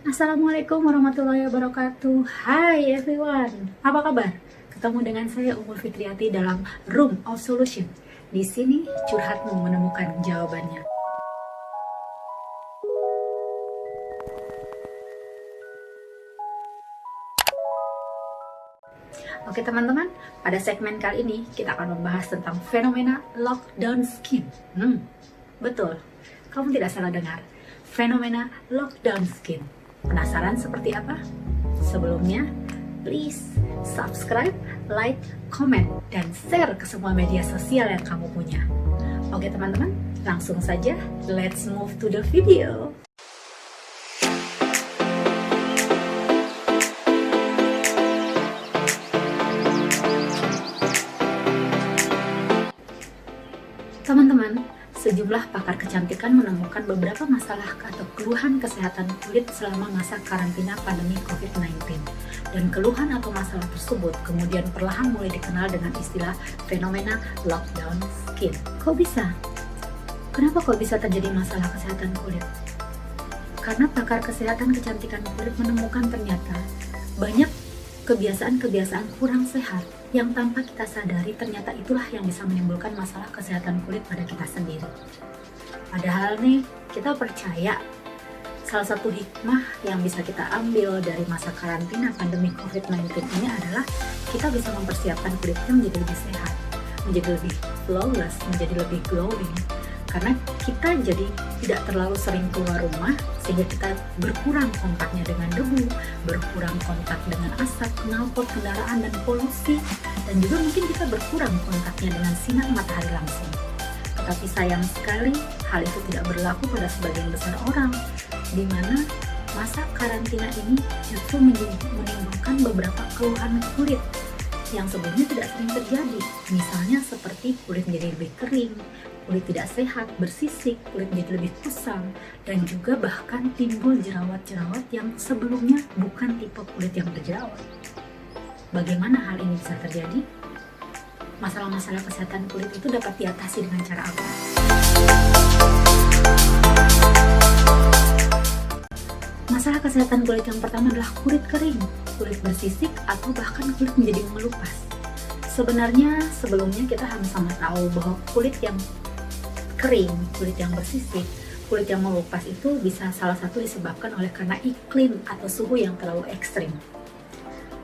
Assalamualaikum warahmatullahi wabarakatuh. Hai everyone, apa kabar? Ketemu dengan saya Umul Fitriati dalam Room of Solution. Di sini curhatmu menemukan jawabannya. Oke teman-teman, pada segmen kali ini kita akan membahas tentang fenomena lockdown skin. Betul, kamu tidak salah dengar. Fenomena lockdown skin. Penasaran seperti apa? Sebelumnya, please subscribe, like, comment, dan share ke semua media sosial yang kamu punya. Oke teman-teman, langsung saja let's move to the video. Teman-teman, sejumlah pakar kecantikan menemukan beberapa masalah atau keluhan kesehatan kulit selama masa karantina pandemi COVID-19. Dan keluhan atau masalah tersebut kemudian perlahan mulai dikenal dengan istilah fenomena lockdown skin. Kok bisa? Kenapa kok bisa terjadi masalah kesehatan kulit? Karena pakar kesehatan kecantikan kulit menemukan ternyata banyak kebiasaan-kebiasaan kurang sehat yang tanpa kita sadari ternyata itulah yang bisa menimbulkan masalah kesehatan kulit pada kita sendiri. Padahal nih, kita percaya salah satu hikmah yang bisa kita ambil dari masa karantina pandemi COVID-19 ini adalah kita bisa mempersiapkan kulitnya menjadi lebih sehat, menjadi lebih flawless, menjadi lebih glowing. Karena kita jadi tidak terlalu sering keluar rumah, sehingga kita berkurang kontaknya dengan debu, berkurang kontak dengan asap, knalpot, kendaraan, dan polusi. Dan juga mungkin kita berkurang kontaknya dengan sinar matahari langsung. Tetapi sayang sekali, hal itu tidak berlaku pada sebagian besar orang, di mana masa karantina ini justru menimbulkan beberapa keluhan kulit yang sebelumnya tidak sering terjadi. Misalnya seperti kulit menjadi lebih kering, kulit tidak sehat, bersisik, kulit menjadi lebih kusam, dan juga bahkan timbul jerawat-jerawat yang sebelumnya bukan tipe kulit yang berjerawat. Bagaimana hal ini bisa terjadi? Masalah-masalah kesehatan kulit itu dapat diatasi dengan cara apa? Masalah kesehatan kulit yang pertama adalah kulit kering, kulit bersisik, atau bahkan kulit menjadi mengelupas. Sebenarnya sebelumnya kita sama-sama tahu bahwa kulit yang kering, kulit yang bersisik, kulit yang mengelupas itu bisa salah satu disebabkan oleh karena iklim atau suhu yang terlalu ekstrim.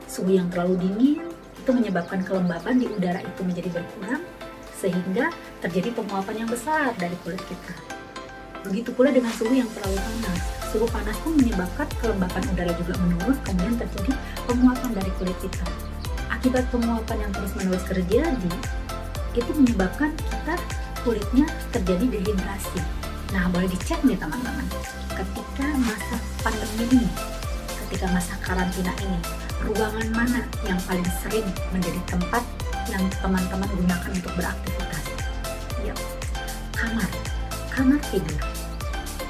Suhu yang terlalu dingin itu menyebabkan kelembapan di udara itu menjadi berkurang sehingga terjadi penguapan yang besar dari kulit kita. Begitu pula dengan suhu yang terlalu panas. Suhu panas pun menyebabkan kelembapan udara juga menurun, kemudian terjadi penguapan dari kulit kita. Akibat penguapan yang terus-menerus terjadi, itu menyebabkan kita kulitnya terjadi dehidrasi. Nah, boleh dicek nih teman-teman, ketika masa pandemi ini, ketika masa karantina ini, ruangan mana yang paling sering menjadi tempat yang teman-teman gunakan untuk beraktivitas? Yap, kamar tidur.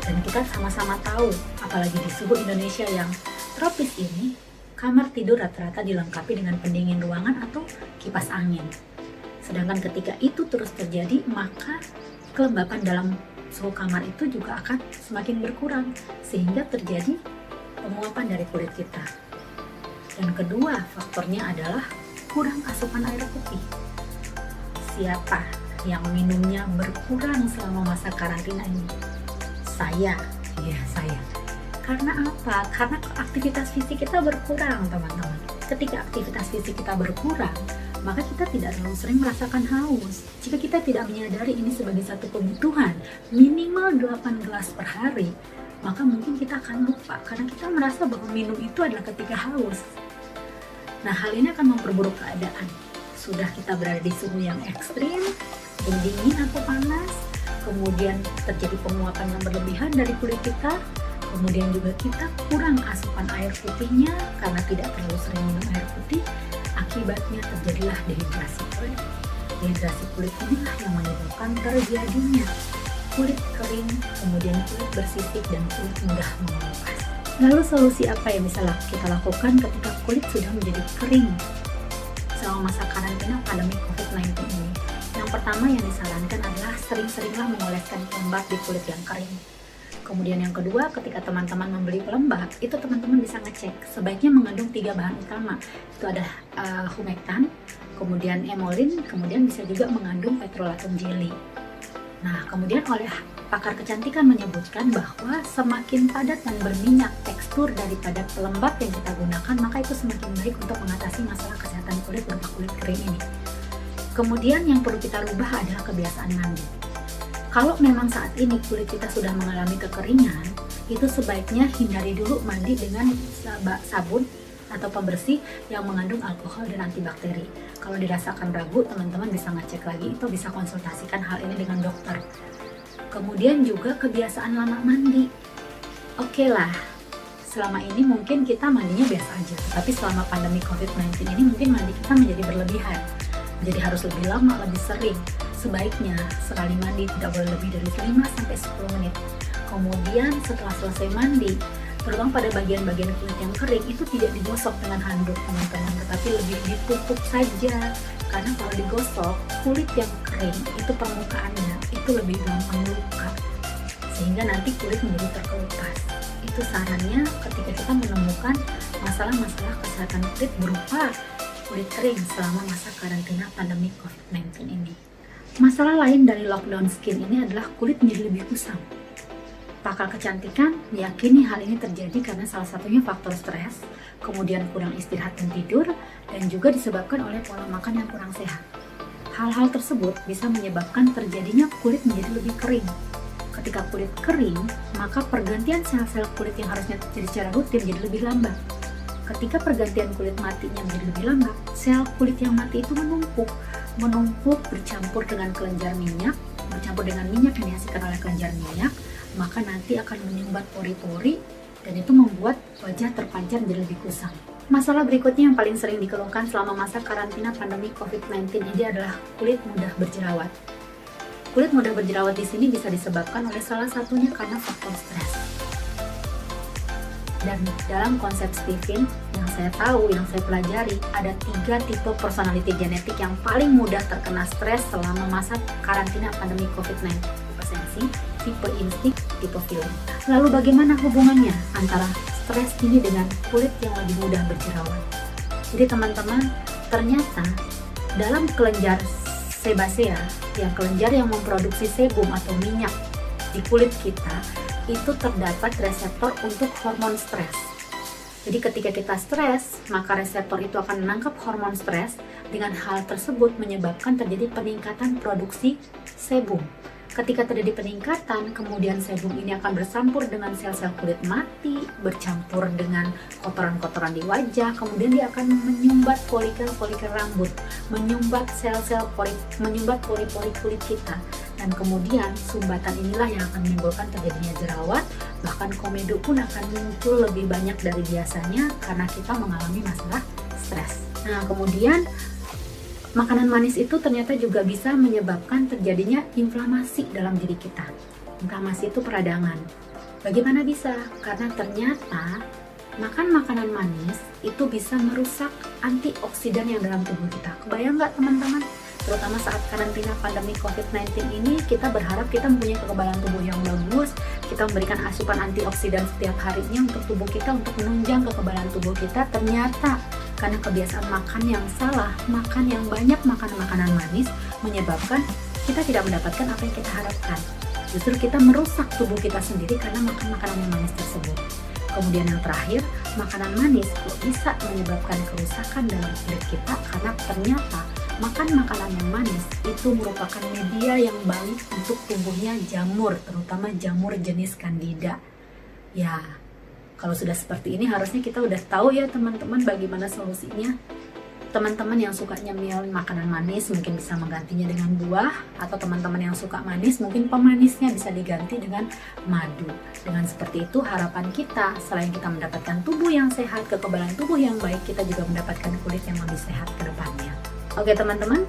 Dan kita sama-sama tahu, apalagi di suhu Indonesia yang tropis ini, kamar tidur rata-rata dilengkapi dengan pendingin ruangan atau kipas angin. Sedangkan ketika itu terus terjadi, maka kelembapan dalam suhu kamar itu juga akan semakin berkurang, sehingga terjadi penguapan dari kulit kita. Dan kedua faktornya adalah kurang asupan air putih. Siapa yang minumnya berkurang selama masa karantina ini? Saya. Karena apa? Karena aktivitas fisik kita berkurang, teman-teman. Ketika aktivitas fisik kita berkurang, maka kita tidak terlalu sering merasakan haus. Jika kita tidak menyadari ini sebagai satu kebutuhan, minimal 8 gelas per hari, maka mungkin kita akan lupa karena kita merasa bahwa minum itu adalah ketika haus. Nah, hal ini akan memperburuk keadaan. Sudah kita berada di suhu yang ekstrim, dingin atau panas, kemudian terjadi penguapan yang berlebihan dari kulit kita, kemudian juga kita kurang asupan air putihnya karena tidak terlalu sering minum air putih, akibatnya terjadilah dehidrasi kulit. Dehidrasi kulit inilah yang menyebabkan terjadinya kulit kering, kemudian kulit bersisik, dan kulit mudah mengelupas. Lalu solusi apa yang bisa kita lakukan ketika kulit sudah menjadi kering selama masa karantina pandemi COVID-19 ini? Yang pertama yang disarankan adalah sering-seringlah mengoleskan pelembab di kulit yang kering. Kemudian yang kedua, ketika teman-teman membeli pelembab, itu teman-teman bisa ngecek sebaiknya mengandung 3 bahan utama. Itu ada humectan, kemudian emolin, kemudian bisa juga mengandung petrolatum jelly. Nah, kemudian oleh pakar kecantikan menyebutkan bahwa semakin padat dan berminyak tekstur daripada pelembab yang kita gunakan, maka itu semakin baik untuk mengatasi masalah kesehatan kulit berupa kulit kering ini. Kemudian yang perlu kita rubah adalah kebiasaan mandi. Kalau memang saat ini kulit kita sudah mengalami kekeringan, itu sebaiknya hindari dulu mandi dengan sabun atau pembersih yang mengandung alkohol dan antibakteri. Kalau dirasakan ragu, teman-teman bisa ngecek lagi, itu bisa konsultasikan hal ini dengan dokter. Kemudian juga kebiasaan lama mandi. Oke lah, selama ini mungkin kita mandinya biasa aja, tapi selama pandemi COVID-19 ini mungkin mandi kita menjadi berlebihan. Jadi harus lebih lama, lebih sering. Sebaiknya sekali mandi tidak boleh lebih dari 5-10 menit. Kemudian setelah selesai mandi, terutama pada bagian-bagian kulit yang kering, itu tidak digosok dengan handuk teman-teman, tetapi lebih ditutup saja. Karena kalau digosok, kulit yang kering itu permukaannya itu lebih gampang luka, sehingga nanti kulit menjadi terkelupas. Itu sarannya ketika kita menemukan masalah-masalah kesehatan kulit berupa kulit kering selama masa karantina pandemi COVID-19 ini. Masalah lain dari lockdown skin ini adalah kulit menjadi lebih kusam. Pakar kecantikan meyakini hal ini terjadi karena salah satunya faktor stres, kemudian kurang istirahat dan tidur, dan juga disebabkan oleh pola makan yang kurang sehat. Hal-hal tersebut bisa menyebabkan terjadinya kulit menjadi lebih kering. Ketika kulit kering, maka pergantian sel-sel kulit yang harusnya terjadi secara rutin menjadi lebih lambat. Ketika pergantian kulit matinya menjadi lebih lambat, sel kulit yang mati itu menumpuk bercampur dengan kelenjar minyak, bercampur dengan minyak yang dihasilkan oleh kelenjar minyak, maka nanti akan menyumbat pori-pori dan itu membuat wajah terpancar menjadi lebih kusam. Masalah berikutnya yang paling sering dikeluhkan selama masa karantina pandemi COVID-19 ini adalah kulit mudah berjerawat. Kulit mudah berjerawat di sini bisa disebabkan oleh salah satunya karena faktor stres. Dan dalam konsep Stephen yang saya tahu, yang saya pelajari, ada 3 tipe personality genetik yang paling mudah terkena stres selama masa karantina pandemi COVID-19. Tipe sensi, tipe insting, tipe feeling. Lalu bagaimana hubungannya antara stres ini dengan kulit yang lebih mudah berjerawat? Jadi teman-teman, ternyata dalam kelenjar sebasea, yang kelenjar yang memproduksi sebum atau minyak di kulit kita, itu terdapat reseptor untuk hormon stres. Jadi ketika kita stres, maka reseptor itu akan menangkap hormon stres. Dengan hal tersebut menyebabkan terjadi peningkatan produksi sebum. Ketika terjadi peningkatan, kemudian sebum ini akan bercampur dengan sel-sel kulit mati, bercampur dengan kotoran-kotoran di wajah, kemudian dia akan menyumbat folikel-folikel rambut, menyumbat menyumbat pori-pori kulit kita. Dan kemudian sumbatan inilah yang akan menimbulkan terjadinya jerawat, bahkan komedo pun akan muncul lebih banyak dari biasanya karena kita mengalami masalah stres. Nah, kemudian makanan manis itu ternyata juga bisa menyebabkan terjadinya inflamasi dalam diri kita. Inflamasi itu peradangan. Bagaimana bisa? Karena ternyata makan makanan manis itu bisa merusak antioksidan yang dalam tubuh kita. Kebayang nggak teman-teman? Terutama saat karantina pandemi COVID-19 ini, kita berharap kita mempunyai kekebalan tubuh yang bagus, kita memberikan asupan antioksidan setiap harinya untuk tubuh kita, untuk menunjang kekebalan tubuh kita. Ternyata karena kebiasaan makan yang salah, makan yang banyak makanan manis, menyebabkan kita tidak mendapatkan apa yang kita harapkan. Justru kita merusak tubuh kita sendiri karena makan makanan yang manis tersebut. Kemudian yang terakhir, makanan manis kok bisa menyebabkan kerusakan dalam kulit kita karena ternyata makan makanan yang manis itu merupakan media yang baik untuk tumbuhnya jamur, terutama jamur jenis Candida. Ya, kalau sudah seperti ini harusnya kita udah tahu ya teman-teman bagaimana solusinya. Teman-teman yang suka nyemil makanan manis mungkin bisa menggantinya dengan buah, atau teman-teman yang suka manis mungkin pemanisnya bisa diganti dengan madu. Dengan seperti itu harapan kita, selain kita mendapatkan tubuh yang sehat, kekebalan tubuh yang baik, kita juga mendapatkan kulit yang lebih sehat ke depannya. Oke teman-teman,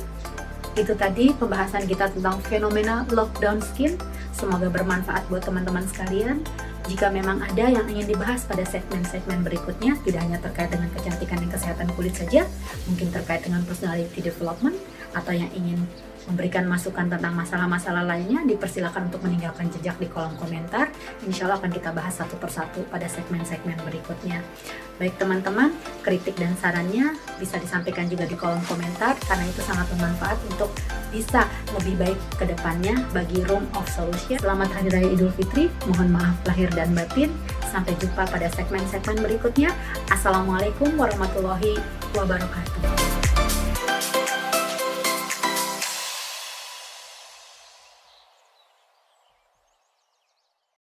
itu tadi pembahasan kita tentang fenomena lockdown skin. Semoga bermanfaat buat teman-teman sekalian. Jika memang ada yang ingin dibahas pada segmen-segmen berikutnya, tidak hanya terkait dengan kecantikan dan kesehatan kulit saja, mungkin terkait dengan personality development, atau yang ingin memberikan masukan tentang masalah-masalah lainnya, dipersilakan untuk meninggalkan jejak di kolom komentar. Insya Allah akan kita bahas satu persatu pada segmen-segmen berikutnya. Baik teman-teman, kritik dan sarannya bisa disampaikan juga di kolom komentar, karena itu sangat bermanfaat untuk bisa lebih baik ke depannya bagi Room of Solution. Selamat Hari Raya Idul Fitri, mohon maaf lahir dan batin. Sampai jumpa pada segmen-segmen berikutnya. Assalamualaikum warahmatullahi wabarakatuh.